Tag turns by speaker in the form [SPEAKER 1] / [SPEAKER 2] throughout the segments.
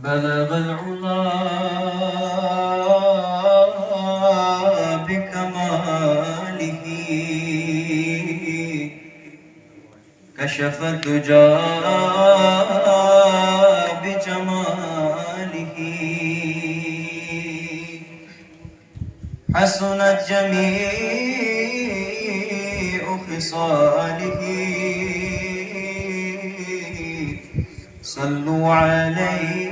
[SPEAKER 1] بلغ العلا بكماله كشف الدجى بجماله حسنت جميع خصاله صلوا عليه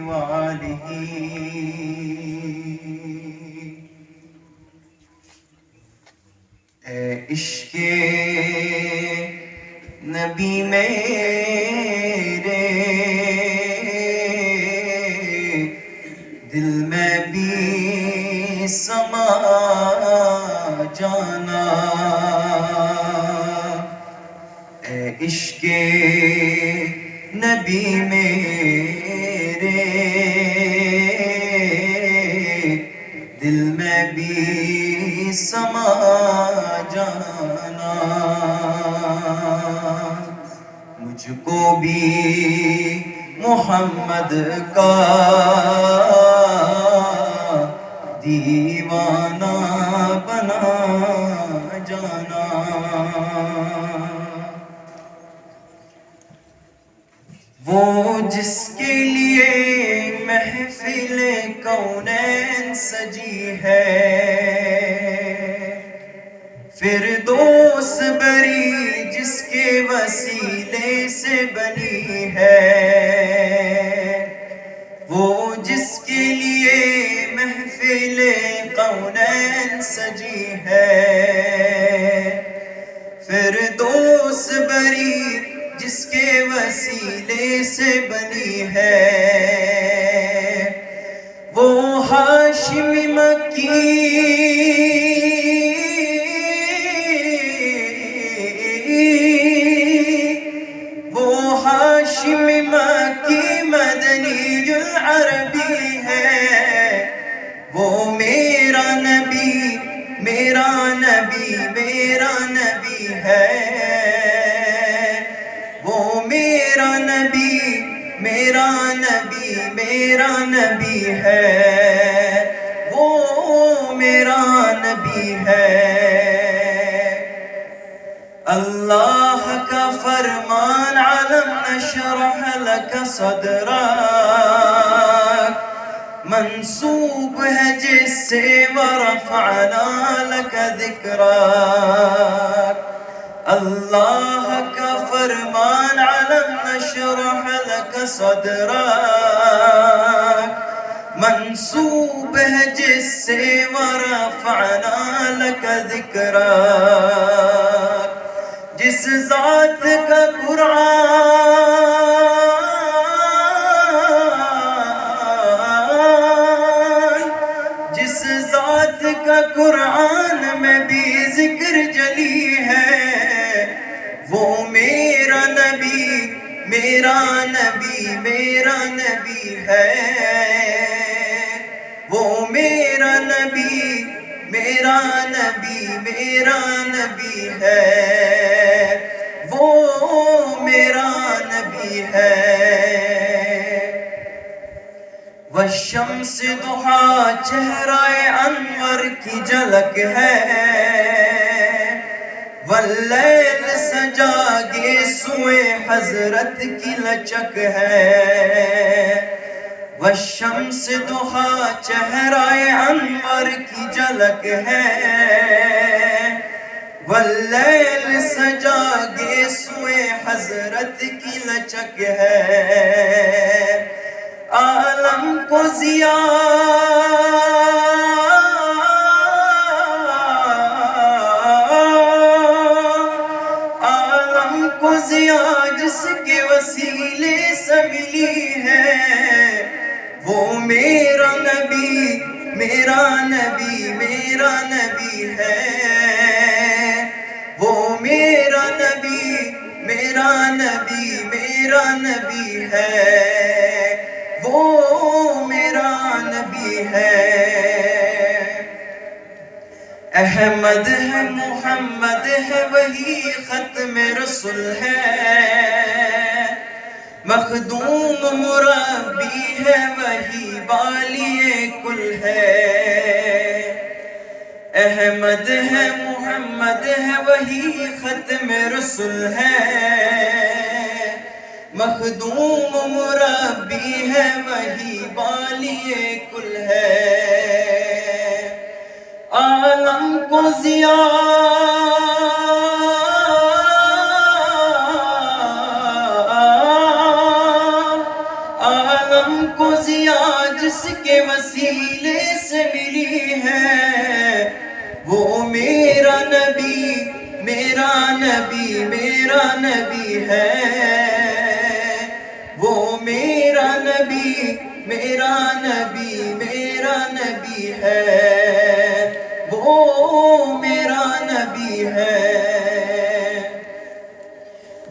[SPEAKER 1] وآله اے عشق نبی میرے دل میں بھی سما جانا اے عشق نبی میرے دل میں بھی سما جانا مجھ کو بھی محمد کا دیوانہ بنا جانا وہ جس کے لیے محفل کونین سجی ہے فردوس بری جس کے وسیلے سے بنی ہے وہ جس کے لیے محفل کونین سجی ہے فردوس بری جس کے وسیلے سے بنی ہے وہ ہاشمی مکی وہ ہاشمی مکی مدنی العربی ہے وہ میرا نبی میرا نبی میرا نبی ہے وہ میرا نبی میرا نبی میرا نبی ہے وہ میرا نبی ہے اللہ کا فرمان علم نشرح لك صدرك منسوب ہے جس سے ورفعنا لك ذکرک اللہ کا فرمان علم نشرح لك صدرك منسوب ہے جس سے ورفعنا لك ذکرک جس ذات کا قرآن جس ذات کا قرآن میں بھی ذکر جلی ہے وہ میرا نبی میرا نبی میرا نبی ہے وہ میرا نبی میرا نبی میرا نبی ہے وہ میرا نبی ہے والشمس ضحا چہرہ انور کی جھلک ہے واللیل سجا گیسوئے حضرت کی لچک ہے والشمس ضحا چہرہ انور کی جھلک ہے واللیل سجا گیسوئے حضرت کی لچک ہے عالم کو ضیا عالم کو ضیا جس کے وسیلے سے ملی ہے وہ میرا نبی میرا نبی میرا نبی ہے وہ میرا نبی میرا نبی میرا نبی ہے وہ میرا نبی ہے احمد ہے محمد ہے وہی ختم رسول ہے مخدوم مراد نبی ہے وہی والی کل ہے، احمد ہے محمد ہے وہی ختم رسول ہے، مخدوم مربی ہے وہی والی کل ہے، عالم کو ضیا جس کے وسیلے سے ملی ہے، وہ میرا نبی میرا نبی میرا نبی ہے، وہ میرا نبی میرا نبی میرا نبی ہے، وہ میرا نبی ہے،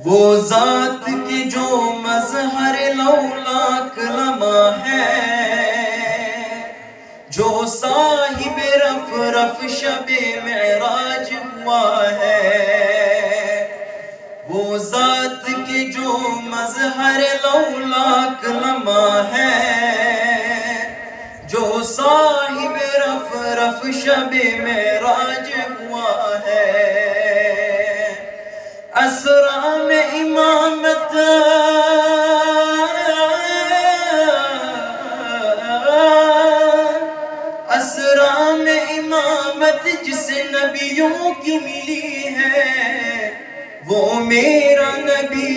[SPEAKER 1] وہ ذات کی جو مظہر لولاک لمع ہے، جو صاحب رف رف شب معراج ہوا ہے، وہ ذات کی جو مظہر لولاک لمع ہے، جو صاحب رف رف شب معراج ہوا ہے، اسرا میں امامت اسرا میں امامت جس نبیوں کی ملی ہے، وہ میرا نبی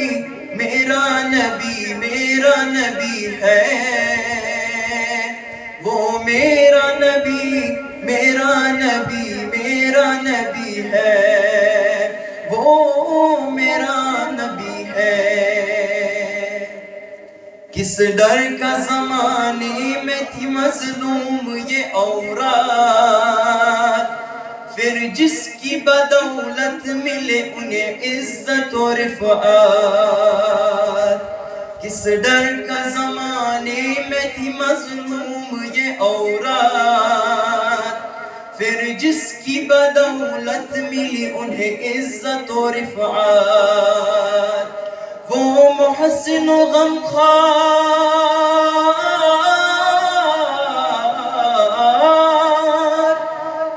[SPEAKER 1] میرا نبی میرا نبی ہے، وہ میرا نبی میرا نبی میرا نبی ہے، وہ میرا نبی ہے، کس ڈر کا زمانے میں تھی مظلوم یہ اوراد، پھر جس کی بدولت ملے انہیں عزت و رفعت، کس ڈر کا زمانے میں تھی مظلوم یہ اوراد، پھر جس کی بدولت ملی انہیں عزت و رفعت، وہ محسن و غمخوار،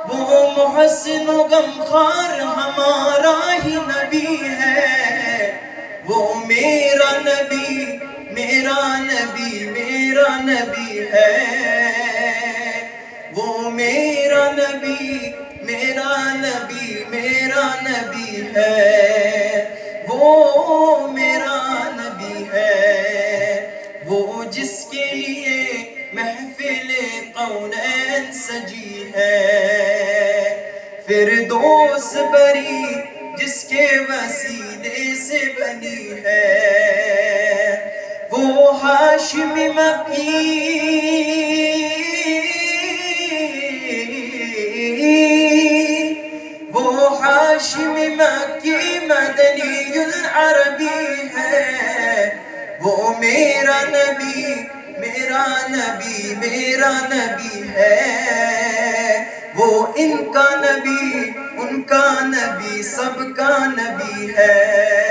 [SPEAKER 1] وہ محسن و غمخوار ہمارا ہی نبی ہے، وہ میرا نبی میرا نبی میرا نبی ہے، وہ میرا نبی میرا نبی میرا نبی ہے، وہ میرا نبی ہے، وہ جس کے لیے محفل کونین سجی ہے، فردوس بری جس کے وسیلے سے بنی ہے، وہ ہاشم مکی وہ ہاشم مکی مدنی العربی ہے، وہ میرا نبی میرا نبی میرا نبی ہے، وہ ان کا نبی ان کا نبی سب کا نبی ہے۔